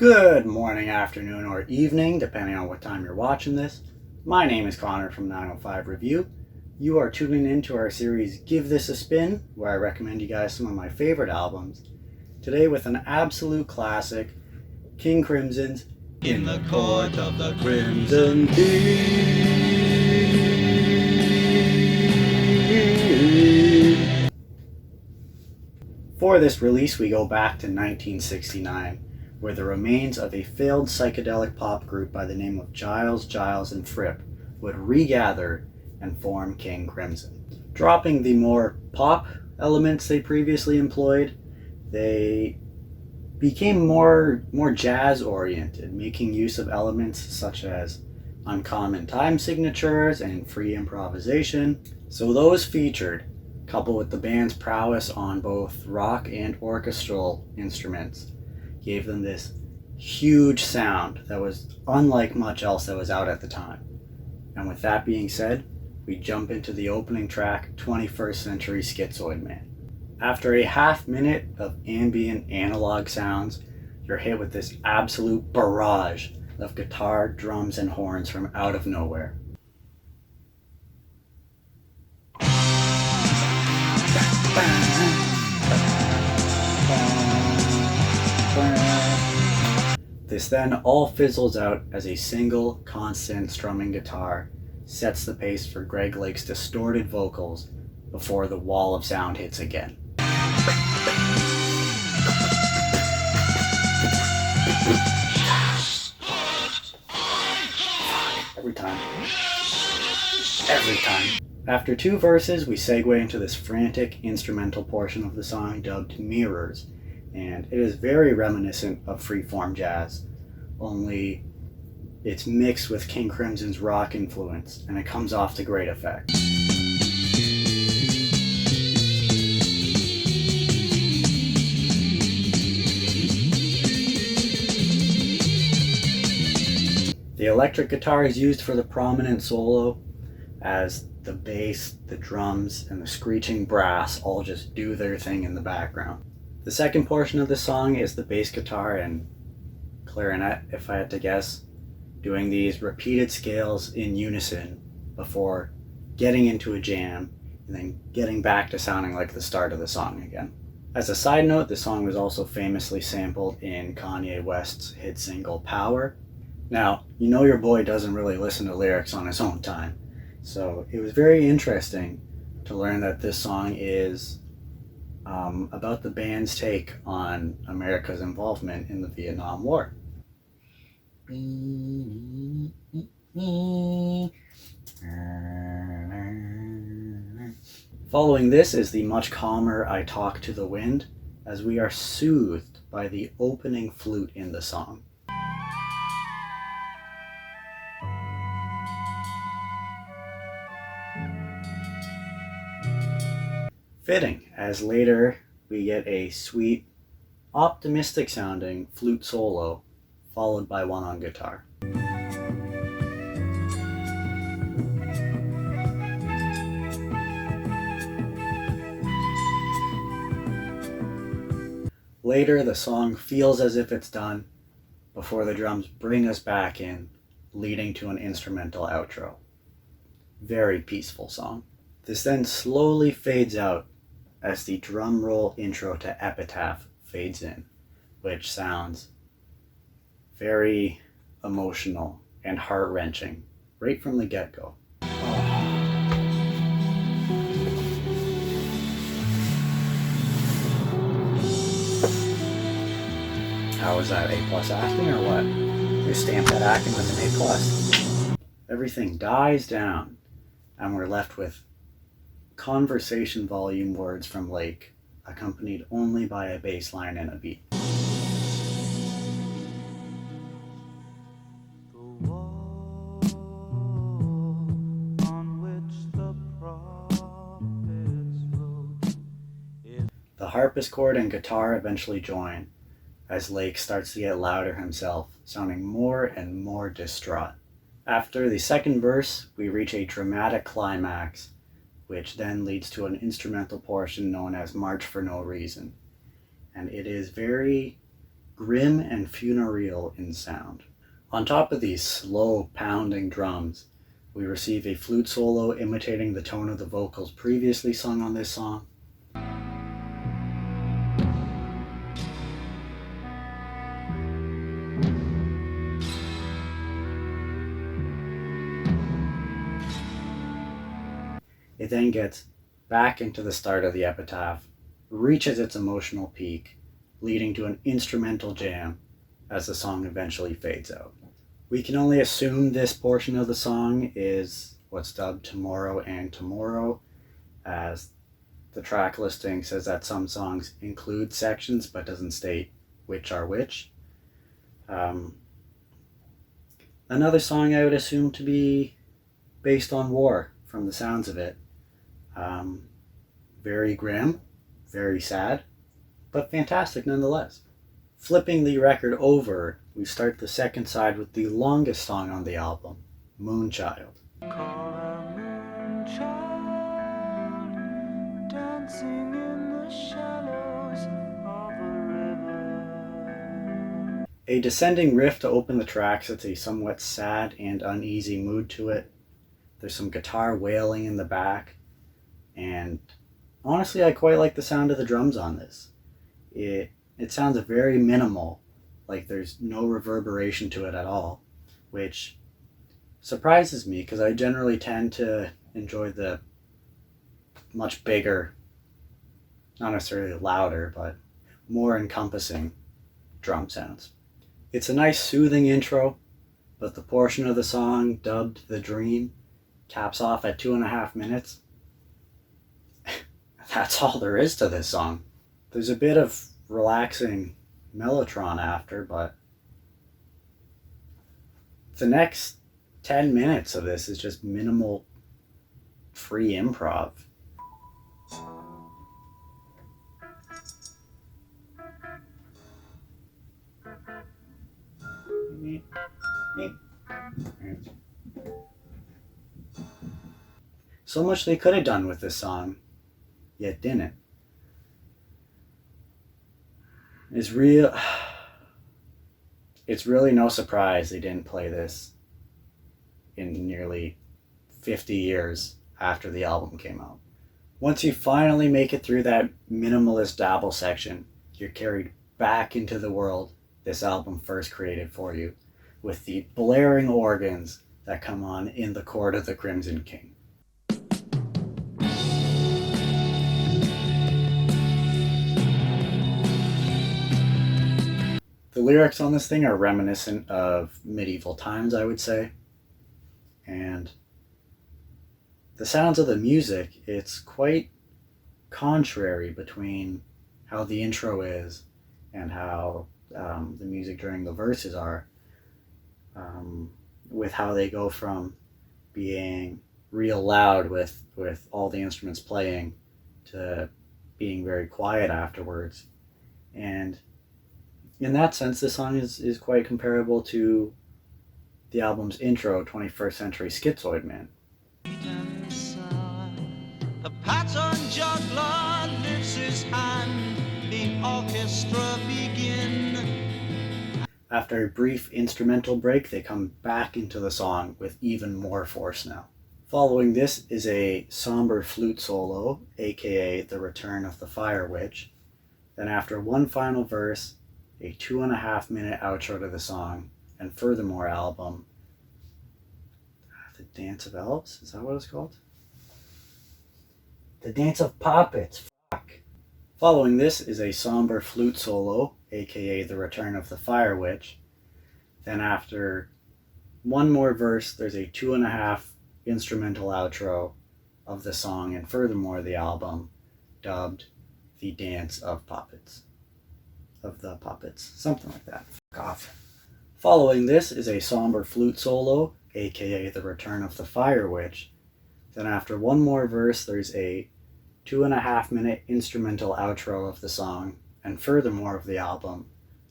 Good morning, afternoon, or evening, depending on what time you're watching this. My name is Connor from 905 Review. You are tuning in to our series Give This a Spin, where I recommend you guys some of my favorite albums. Today with an absolute classic, King Crimson's In the Court of the Crimson King. For this release, we go back to 1969. Where the remains of a failed psychedelic pop group by the name of Giles, Giles and Fripp would regather and form King Crimson. Dropping the more pop elements they previously employed, they became more jazz oriented, making use of elements such as uncommon time signatures and free improvisation. So those featured, coupled with the band's prowess on both rock and orchestral instruments, gave them this huge sound that was unlike much else that was out at the time. And with that being said, we jump into the opening track, 21st Century Schizoid Man. After a half minute of ambient analog sounds, you're hit with this absolute barrage of guitar, drums, and horns from out of nowhere. This then all fizzles out as a single, constant strumming guitar sets the pace for Greg Lake's distorted vocals before the wall of sound hits again. Every time. After two verses, we segue into this frantic instrumental portion of the song dubbed Mirrors, and it is very reminiscent of freeform jazz, only it's mixed with King Crimson's rock influence, and it comes off to great effect. The electric guitar is used for the prominent solo, as the bass, the drums, and the screeching brass all just do their thing in the background. The second portion of the song is the bass guitar and clarinet, if I had to guess, doing these repeated scales in unison before getting into a jam and then getting back to sounding like the start of the song again. As a side note, the song was also famously sampled in Kanye West's hit single Power. Now, you know your boy doesn't really listen to lyrics on his own time, so it was very interesting to learn that this song is about the band's take on America's involvement in the Vietnam War. Following this is the much calmer I Talk to the Wind, as we are soothed by the opening flute in the song. Fitting, as later we get a sweet, optimistic sounding flute solo, followed by one on guitar. Later, the song feels as if it's done, before the drums bring us back in, leading to an instrumental outro. Very peaceful song. This then slowly fades out as the drum roll intro to Epitaph fades in, which sounds very emotional and heart-wrenching right from the get-go. How was that, A+ acting or what? You stamp that acting with an A+. Everything dies down and we're left with conversation volume words from Lake, accompanied only by a bass line and a beat. The harpsichord and guitar eventually join, as Lake starts to get louder himself, sounding more and more distraught. After the second verse, we reach a dramatic climax, which then leads to an instrumental portion known as March for No Reason. And it is very grim and funereal in sound. On top of these slow pounding drums, we receive a flute solo imitating the tone of the vocals previously sung on this song. It then gets back into the start of the epitaph, reaches its emotional peak, leading to an instrumental jam as the song eventually fades out. We can only assume this portion of the song is what's dubbed Tomorrow and Tomorrow, as the track listing says that some songs include sections but doesn't state which are which. Another song I would assume to be based on war from the sounds of it. Very grim, very sad, but fantastic nonetheless. Flipping the record over, we start the second side with the longest song on the album, Moonchild. Dancing in the shallows of a river. A descending riff to open the track sets a somewhat sad and uneasy mood to it. There's some guitar wailing in the back, and honestly, I quite like the sound of the drums on this. It sounds very minimal, like there's no reverberation to it at all, which surprises me because I generally tend to enjoy the much bigger, not necessarily louder, but more encompassing drum sounds. It's a nice soothing intro, but the portion of the song dubbed The Dream caps off at 2.5 minutes. That's all there is to this song. There's a bit of relaxing mellotron after, but the next 10 minutes of this is just minimal free improv. So much they could have done with this song, yet didn't. It's really no surprise they didn't play this in nearly 50 years after the album came out. Once you finally make it through that minimalist dabble section, you're carried back into the world this album first created for you, with the blaring organs that come on in the Court of the Crimson King. The lyrics on this thing are reminiscent of medieval times, I would say. And the sounds of the music, it's quite contrary between how the intro is and how the music during the verses are, with how they go from being real loud with all the instruments playing to being very quiet afterwards. And in that sense, this song is quite comparable to the album's intro, 21st Century Schizoid Man. The pattern juggler lifts his hand, the orchestra begin. After a brief instrumental break, they come back into the song with even more force now. Following this is a somber flute solo, aka The Return of the Fire Witch. Then after one final verse, a 2.5 minute outro to the song, and furthermore album, The Dance of Elves? Is that what it's called? The Dance of Puppets. Fuck. Following this is a somber flute solo, aka The Return of the Fire Witch. Then after one more verse, there's a 2.5 instrumental outro of the song, and furthermore the album, dubbed The Dance of Puppets. Of the Puppets. Something like that. Fuck off. Following this is a somber flute solo, aka The Return of the Fire Witch. Then after one more verse, there's a 2.5 minute instrumental outro of the song, and furthermore of the album,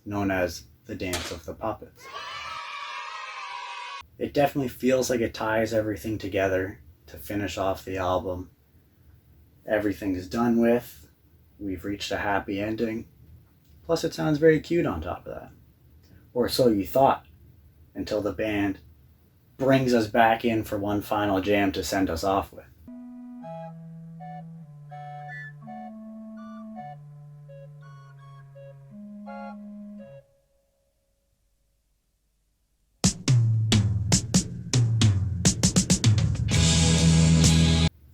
known as The Dance of the Puppets. It definitely feels like it ties everything together to finish off the album. Everything's done with. We've reached a happy ending. Plus, it sounds very cute on top of that. Or so you thought, until the band brings us back in for one final jam to send us off with.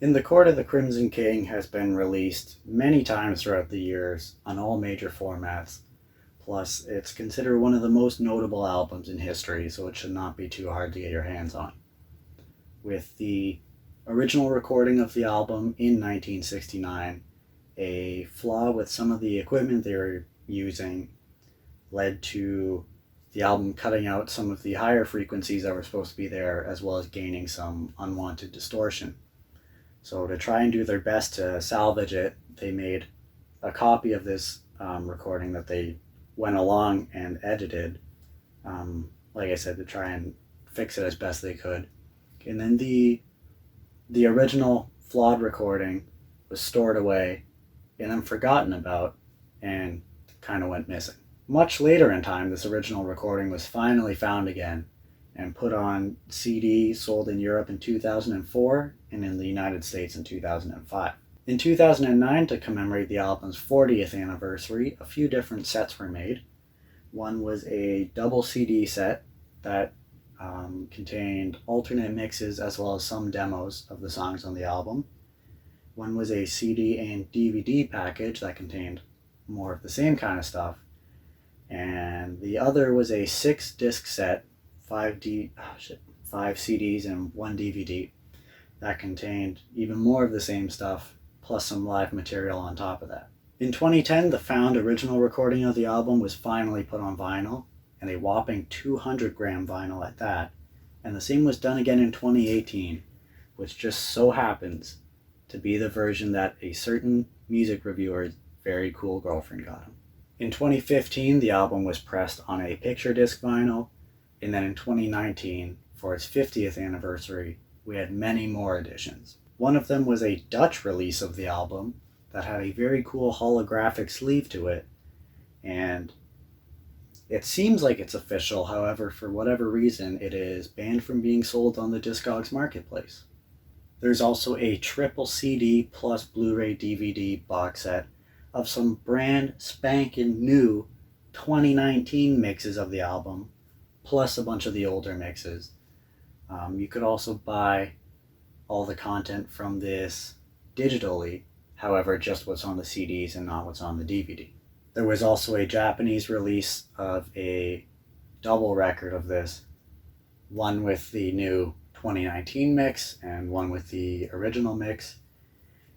In the Court of the Crimson King has been released many times throughout the years on all major formats. Plus, it's considered one of the most notable albums in history, so it should not be too hard to get your hands on. With the original recording of the album in 1969, a flaw with some of the equipment they were using led to the album cutting out some of the higher frequencies that were supposed to be there, as well as gaining some unwanted distortion. So to try and do their best to salvage it, they made a copy of this recording that they went along and edited, like I said, to try and fix it as best they could. And then the original flawed recording was stored away and then forgotten about and kind of went missing. Much later in time, this original recording was finally found again and put on CD, sold in Europe in 2004 and in the United States in 2005. In 2009, to commemorate the album's 40th anniversary, a few different sets were made. One was a double CD set that contained alternate mixes as well as some demos of the songs on the album. One was a CD and DVD package that contained more of the same kind of stuff. And the other was a 6-disc set, 5 CDs and 1 DVD that contained even more of the same stuff, plus some live material on top of that. In 2010, the found original recording of the album was finally put on vinyl, and a whopping 200-gram vinyl at that, and the same was done again in 2018, which just so happens to be the version that a certain music reviewer's very cool girlfriend got him. In 2015, the album was pressed on a picture disc vinyl, and then in 2019, for its 50th anniversary, we had many more editions. One of them was a Dutch release of the album that had a very cool holographic sleeve to it, and it seems like it's official. However, for whatever reason, it is banned from being sold on the Discogs marketplace. There's also a triple CD plus Blu-ray DVD box set of some brand spanking new 2019 mixes of the album, plus a bunch of the older mixes. You could also buy all the content from this digitally, however, just what's on the CDs and not what's on the DVD. There was also a Japanese release of a double record of this, one with the new 2019 mix and one with the original mix.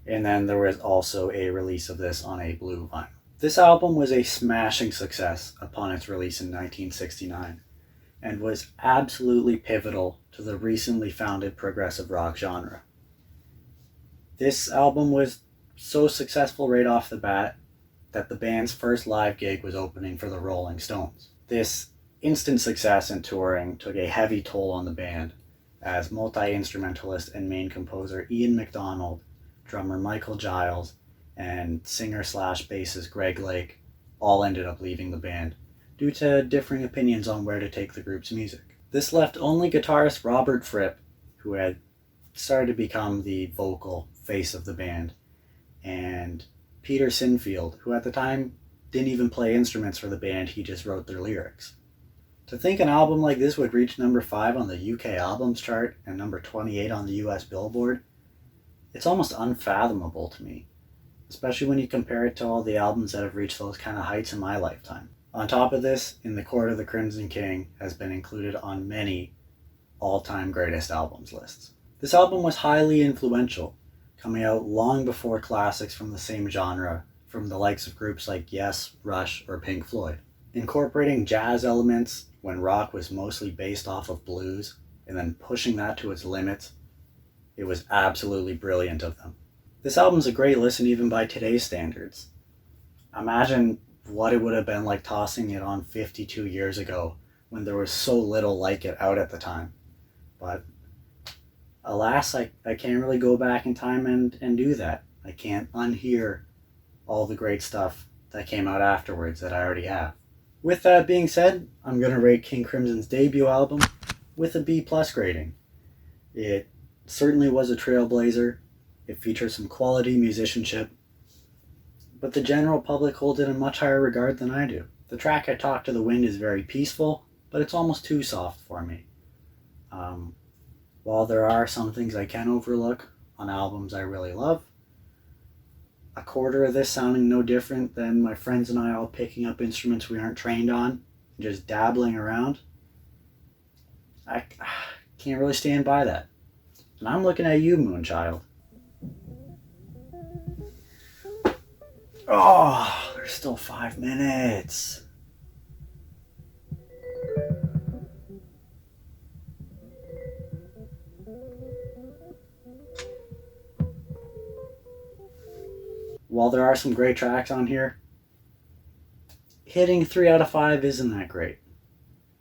And then there was also a release of this on a blue vinyl. This album was a smashing success upon its release in 1969 and was absolutely pivotal to the recently founded progressive rock genre. This album was so successful right off the bat that the band's first live gig was opening for the Rolling Stones. This instant success in touring took a heavy toll on the band, as multi-instrumentalist and main composer Ian MacDonald, drummer Michael Giles, and singer/bassist Greg Lake all ended up leaving the band due to differing opinions on where to take the group's music. This left only guitarist Robert Fripp, who had started to become the vocal face of the band, and Peter Sinfield, who at the time didn't even play instruments for the band, he just wrote their lyrics. To think an album like this would reach number 5 on the UK albums chart and number 28 on the US Billboard, it's almost unfathomable to me, especially when you compare it to all the albums that have reached those kind of heights in my lifetime. On top of this, In the Court of the Crimson King has been included on many all-time greatest albums lists. This album was highly influential, coming out long before classics from the same genre from the likes of groups like Yes, Rush, or Pink Floyd. Incorporating jazz elements when rock was mostly based off of blues, and then pushing that to its limits, it was absolutely brilliant of them. This album's a great listen even by today's standards. Imagine what it would have been like tossing it on 52 years ago when there was so little like it out at the time. But alas, I can't really go back in time and do that. I can't unhear all the great stuff that came out afterwards that I already have. With that being said, I'm going to rate King Crimson's debut album with a B+ grading. It certainly was a trailblazer. It features some quality musicianship, but the general public hold it in much higher regard than I do. The track I Talk to the Wind is very peaceful, but it's almost too soft for me. While there are some things I can overlook on albums I really love, a quarter of this sounding no different than my friends and I all picking up instruments we aren't trained on and just dabbling around, I can't really stand by that. And I'm looking at you, Moonchild. Oh, there's still 5 minutes. While there are some great tracks on here, hitting 3 out of 5 isn't that great.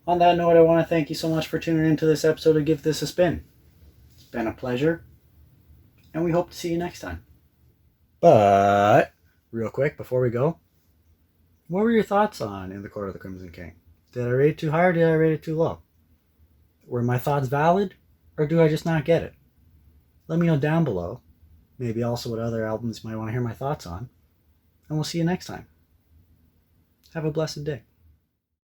On that note, I want to thank you so much for tuning into this episode of Give This a Spin. It's been a pleasure, and we hope to see you next time. But, real quick, before we go, what were your thoughts on In the Court of the Crimson King? Did I rate it too high or did I rate it too low? Were my thoughts valid, or do I just not get it? Let me know down below. Maybe also what other albums you might want to hear my thoughts on. And we'll see you next time. Have a blessed day.